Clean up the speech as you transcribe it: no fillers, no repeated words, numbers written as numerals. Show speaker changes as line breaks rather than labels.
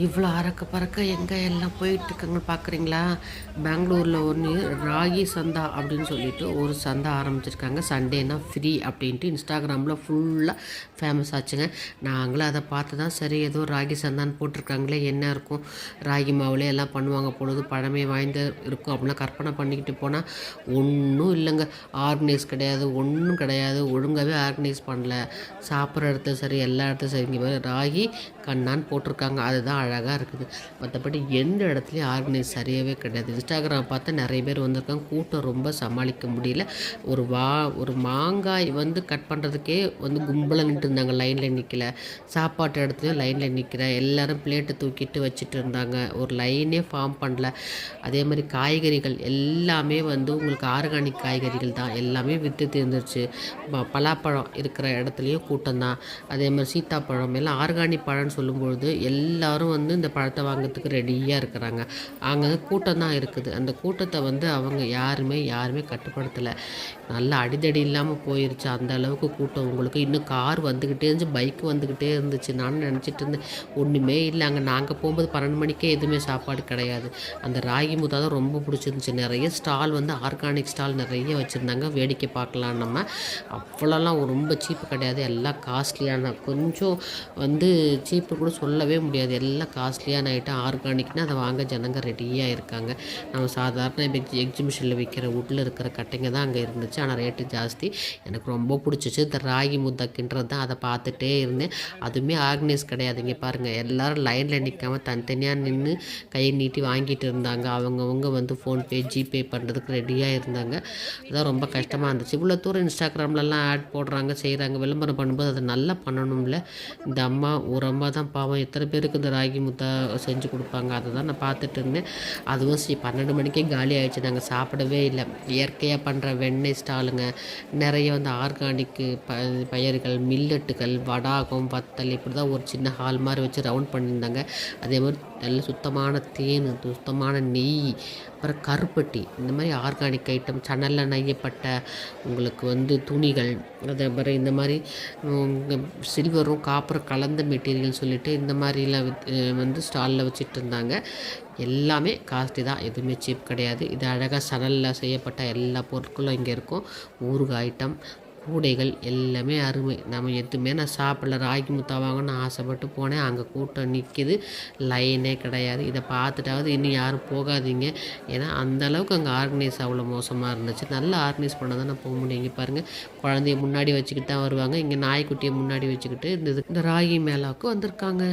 இவ்வளோ அறக்க பறக்க எங்கே எல்லாம் போயிட்டுருக்காங்கன்னு பார்க்குறீங்களா? பெங்களூரில் ஒன்று ராகி சந்தா அப்படின்னு சொல்லிட்டு ஒரு சந்தா ஆரம்பிச்சிருக்காங்க. சண்டேனா ஃப்ரீ அப்படின்ட்டு இன்ஸ்டாகிராமில் ஃபுல்லாக ஃபேமஸ் ஆச்சுங்க. நாங்களும் அதை பார்த்து தான் சரி ஏதோ ராகி சந்தான்னு போட்டிருக்காங்களே என்ன இருக்கும், ராகி மாவுலே எல்லாம் பண்ணுவாங்க பொழுது பழமை வாய்ந்த இருக்கும் அப்படின்னா கற்பனை பண்ணிக்கிட்டு போனால் ஒன்றும் இல்லைங்க. ஆர்கனைஸ் கிடையாது, ஒன்றும் கிடையாது. ஒழுங்காகவே ஆர்கனைஸ் பண்ணல. சாப்பிட்ற இடத்துல சரி, எல்லா இடத்துலையும் சரி. இங்கே ராகி கண்ணான்னு போட்டிருக்காங்க, அதுதான் அழகாக இருக்குது. மற்றபடி எந்த இடத்துலையும் ஆர்கனைஸ் சரியாகவே கிடையாது. இன்ஸ்டாகிராம் பார்த்தா நிறைய பேர் வந்திருக்காங்க, கூட்டம் ரொம்ப சமாளிக்க முடியல. ஒரு மாங்காய் வந்து கட் பண்ணுறதுக்கே வந்து கும்பலாக நின்று இருந்தாங்க, லைனில் நிற்கல. சாப்பாட்டு இடத்துலையும் லைனில் நிற்கிற எல்லோரும் பிளேட்டை தூக்கிட்டு வச்சுட்டு இருந்தாங்க, ஒரு லைனே ஃபார்ம் பண்ணல. அதே மாதிரி காய்கறிகள் எல்லாமே வந்து உங்களுக்கு ஆர்கானிக் காய்கறிகள் தான், எல்லாமே விற்று தீர்ந்துருச்சு. பலாப்பழம் இருக்கிற இடத்துலையும் கூட்டம் தான். அதே மாதிரி சீத்தாப்பழம் எல்லாம் ஆர்கானிக் பழம்னு சொல்லும்பொழுது எல்லோரும் வந்து இந்த பழத்தை வாங்கிறதுக்கு ரெடியாக இருக்கிறாங்க. அங்கே கூட்டம் தான் இருக்குது. அந்த கூட்டத்தை வந்து அவங்க யாருமே கட்டுப்படுத்தலை. நல்லா அடிதடி இல்லாமல் போயிருச்சு. அந்த அளவுக்கு கூட்டம். உங்களுக்கு இன்னும் கார் வந்துக்கிட்டே இருந்துச்சு, பைக்கு வந்துக்கிட்டே இருந்துச்சு. நானும் நினச்சிட்டு இருந்தேன் ஒன்றுமே இல்லை. அங்கே நாங்கள் போகும்போது 12 மணிக்கே எதுவுமே சாப்பாடு கிடையாது. அந்த ராகி முத்தா தான் ரொம்ப பிடிச்சிருந்துச்சு. நிறைய ஸ்டால் வந்து ஆர்கானிக் ஸ்டால் நிறைய வச்சுருந்தாங்க, வேடிக்கை பார்க்கலாம். நம்ம அவ்வளோலாம் ரொம்ப சீப்பு கிடையாது, எல்லாம் காஸ்ட்லியான. கொஞ்சம் வந்து சீப்பு கூட சொல்லவே முடியாது, எல்லாம் காஸ்ட்லியான ஐட்டம். ஆர்கானிக்னால் அதை வாங்க ஜனங்க ரெடியாக இருக்காங்க. நம்ம சாதாரண எக்ஸிபிஷனில் விற்கிற வுட்டில் இருக்கிற கட்டைங்க தான் அங்கே இருந்துச்சு, ஆனால் ரேட்டு ஜாஸ்தி. எனக்கு ரொம்ப பிடிச்சிச்சு இந்த ராகி முத்தாக்கின்றது தான். அதை பார்த்துட்டே இருந்தேன். அதுவுமே ஆர்கனைஸ் கிடையாது. இங்கே பாருங்கள், எல்லோரும் லைனில் நிற்காமல் தனித்தனியாக நின்று கை நீட்டி வாங்கிட்டு இருந்தாங்க. அவங்கவுங்க வந்து ஃபோன்பே ஜிபே பண்ணுறதுக்கு ரெடியாக இருந்தாங்க. அதான் ரொம்ப கஷ்டமாக இருந்துச்சு. இவ்வளோ தூரம் இன்ஸ்டாகிராம்லலாம் ஆட் போடுறாங்க, செய்கிறாங்க, விளம்பரம் பண்ணும்போது அதை நல்லா பண்ணணும்ல. இந்த அம்மா ஒரு அம்மா தான் பாவம், எத்தனை பேருக்கு இந்த ராகி முத்தா செஞ்சு கொடுப்பாங்க. அதை தான் நான் பார்த்துட்டு இருந்தேன். அதுவும் 12 மணிக்கே காலி ஆகிடுச்சு. நாங்கள் சாப்பிடவே இல்லை. இயற்கையாக பண்ணுற வெண்ணெய் ஸ்டாலுங்க, நிறைய வந்து ஆர்கானிக்கு பயிர்கள், மில்லட்டுகள், வடாகம், வத்தல், இப்படி தான் ஒரு சின்ன ஹால் மாதிரி வச்சு ரவுண்ட் பண்ணியிருந்தாங்க. அதே மாதிரி நல்ல சுத்தமான தேன், சுத்தமான நெய், அப்புறம் கருப்பட்டி, இந்த மாதிரி ஆர்கானிக் ஐட்டம், சணலில் நெய்யப்பட்ட உங்களுக்கு வந்து துணிகள், அதே மாதிரி இந்த மாதிரி சில்வரும் காப்பரும் கலந்த மெட்டீரியல் சொல்லிட்டு இந்த மாதிரிலாம் வந்து ஸ்டாலில் வச்சுட்டு இருந்தாங்க. எல்லாமே காஸ்ட்லி தான், எதுவுமே சீப் கிடையாது. இது அழகாக சணலில் செய்யப்பட்ட எல்லா பொருட்களும் இங்கே இருக்கும். ஊறுகாய் ஐட்டம், கூடைகள் எல்லாமே அருமை. நம்ம எதுவுமே நான் சாப்பிடல. ராகி முத்தா வாங்கணும்னு ஆசைப்பட்டு போனேன், அங்கே கூட்டம் நிற்கிது, லைனே கிடையாது. இதை பார்த்துட்டாவது இன்னும் யாரும் போகாதீங்க. ஏன்னா அந்தளவுக்கு அங்கே ஆர்கனைஸ் அவ்வளோ மோசமாக இருந்துச்சு. நல்லா ஆர்கனைஸ் பண்ண தான் நான் போக முடியும். இங்கே பாருங்கள், குழந்தைய முன்னாடி வச்சுக்கிட்டு தான் வருவாங்க. இங்கே நாய்க்குட்டியை முன்னாடி வச்சுக்கிட்டு இந்த ராகி மேலாவுக்கு வந்திருக்காங்க.